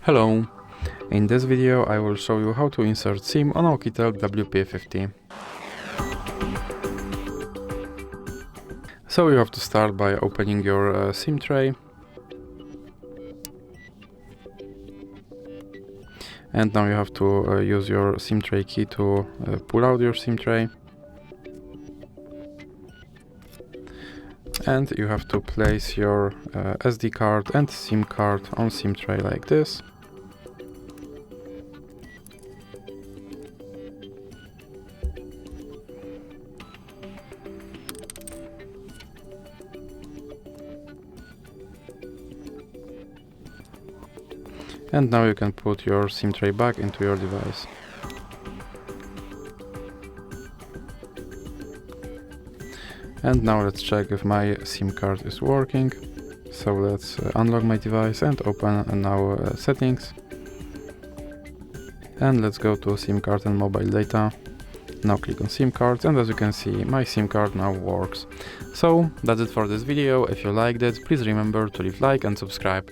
Hello! In this video I will show you how to insert SIM on OUKITEL WP50. So you have to start by opening your SIM tray. And now you have to use your SIM tray key to pull out your SIM tray. And you have to place your SD card and SIM card on SIM tray like this. And now you can put your SIM tray back into your device. And now let's check if my SIM card is working. So let's unlock my device and open now settings. And let's go to SIM card and mobile data. Now click on SIM cards, and as you can see, my SIM card now works. So that's it for this video. If you liked it, please remember to leave like and subscribe.